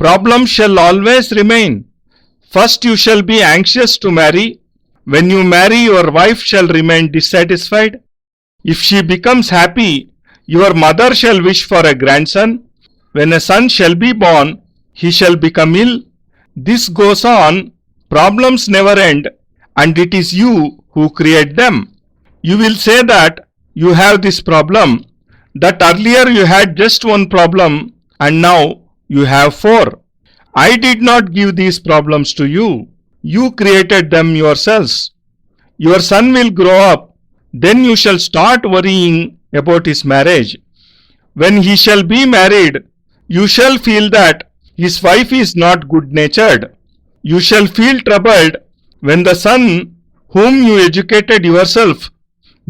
Problems shall always remain. First you shall be anxious to marry. When you marry, your wife shall remain dissatisfied. If she becomes happy, your mother shall wish for a grandson. When a son shall be born, he shall become ill. This goes on. Problems never end, and it is you who create them. You will say that you have this problem, that earlier you had just one problem and now you have four. I did not give these problems to you. You created them yourselves. Your son will grow up, then you shall start worrying about his marriage. When he shall be married, you shall feel that his wife is not good-natured. You shall feel troubled when the son whom you educated yourself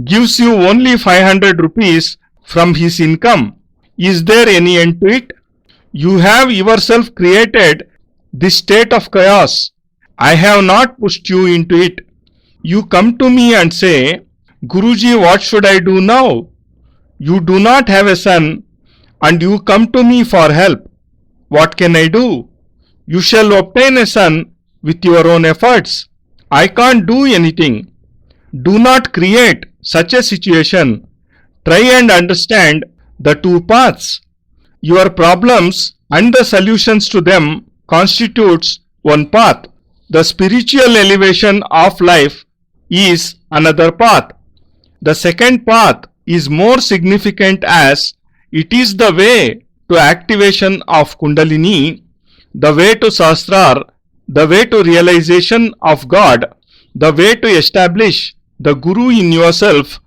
gives you only 500 rupees from his income. Is there any end to it? You have yourself created this state of chaos. I have not pushed you into it. You come to me and say, Guruji, what should I do now? You do not have a son and you come to me for help. What can I do? You shall obtain a son with your own efforts. I can't do anything. Do not create such a situation. Try and understand the two paths. Your problems and the solutions to them constitutes one path. The spiritual elevation of life is another path. The second path is more significant as it is the way to activation of Kundalini, the way to Sahasrar, the way to realization of God, the way to establish the Guru in yourself,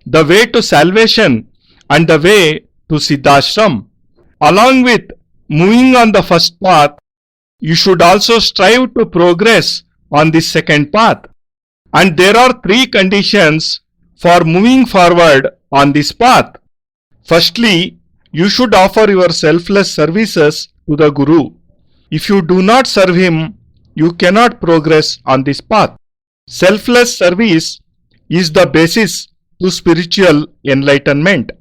the way to salvation, and the way to Siddhashram. Along with moving on the first path, you should also strive to progress on this second path. And there are three conditions for moving forward on this path. Firstly, you should offer your selfless services to the Guru. If you do not serve him, you cannot progress on this path. Selfless service is the basis to spiritual enlightenment.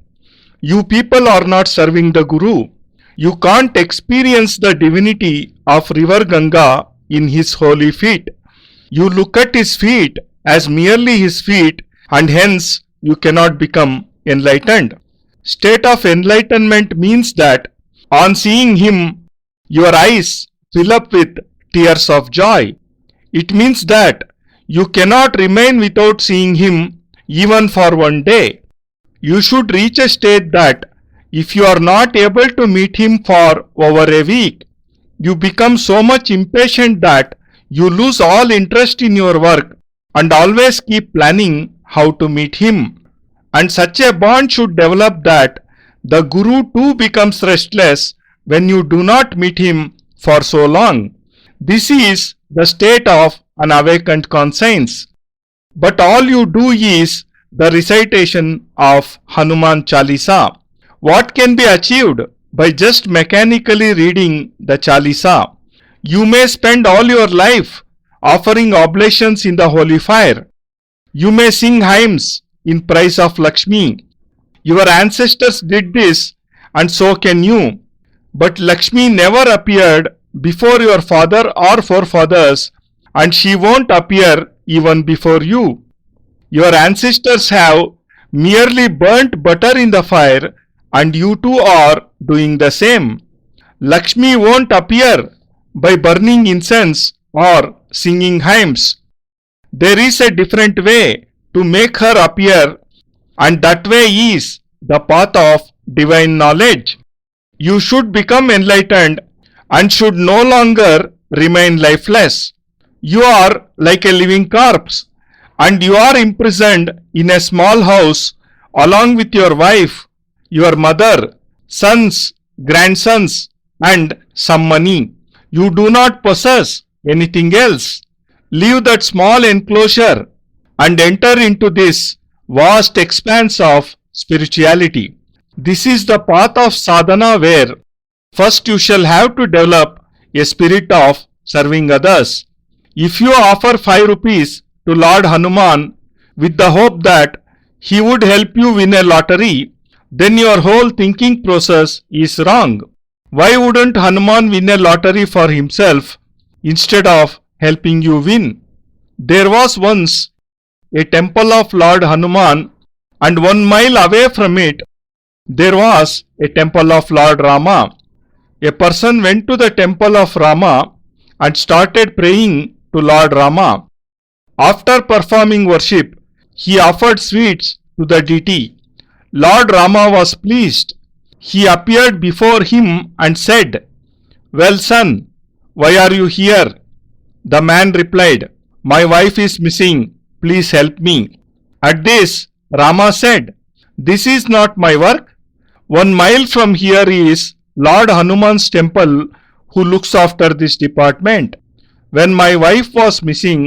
You people are not serving the Guru. You can't experience the divinity of river Ganga in his holy feet. You look at his feet as merely his feet and hence you cannot become enlightened. State of enlightenment means that on seeing him, your eyes fill up with tears of joy. It means that you cannot remain without seeing him even for one day. You should reach a state that if you are not able to meet him for over a week, you become so much impatient that you lose all interest in your work and always keep planning how to meet him. And such a bond should develop that the Guru too becomes restless when you do not meet him for so long. This is the state of an awakened conscience. But all you do is the recitation of Hanuman Chalisa. What can be achieved by just mechanically reading the Chalisa? You may spend all your life offering oblations in the holy fire. You may sing hymns in praise of Lakshmi. Your ancestors did this and so can you. But Lakshmi never appeared before your father or forefathers and she won't appear even before you. Your ancestors have merely burnt butter in the fire and you too are doing the same. Lakshmi won't appear by burning incense or singing hymns. There is a different way to make her appear, and that way is the path of divine knowledge. You should become enlightened and should no longer remain lifeless. You are like a living corpse and you are imprisoned in a small house along with your wife, your mother, sons, grandsons, and some money. You do not possess anything else. Leave that small enclosure and enter into this vast expanse of spirituality. This is the path of sadhana where first you shall have to develop a spirit of serving others. If you offer 5 rupees to Lord Hanuman with the hope that he would help you win a lottery, then your whole thinking process is wrong. Why wouldn't Hanuman win a lottery for himself instead of helping you win? There was once a temple of Lord Hanuman, and 1 mile away from it there was a temple of Lord Rama. A person went to the temple of Rama and started praying to Lord Rama. After performing worship, he offered sweets to the deity. Lord Rama was pleased. He appeared before him and said, "Well, son, why are you here?" The man replied, "My wife is missing. Please help me." At this, Rama said, "This is not my work. 1 mile from here is Lord Hanuman's temple, who looks after this department. When my wife was missing,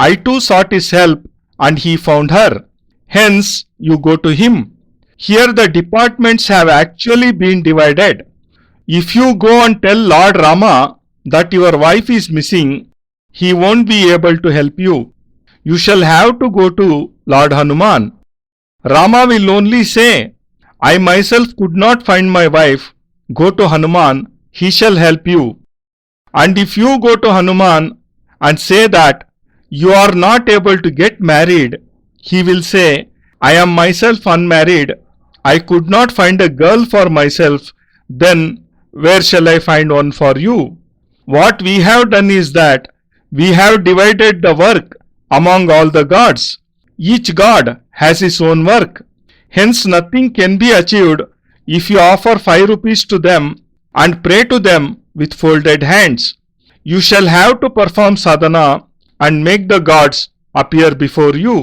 I too sought his help and he found her. Hence, you go to him. Here the departments have actually been divided. If you go and tell Lord Rama that your wife is missing, he won't be able to help you. You shall have to go to Lord Hanuman. Rama will only say, 'I myself could not find my wife. Go to Hanuman, he shall help you.' And if you go to Hanuman and say that you are not able to get married, he will say, 'I am myself unmarried. I could not find a girl for myself. Then where shall I find one for you?' What we have done is that we have divided the work among all the gods. Each god has his own work. Hence nothing can be achieved if you offer 5 rupees to them and pray to them with folded hands. You shall have to perform sadhana and make the gods appear before you.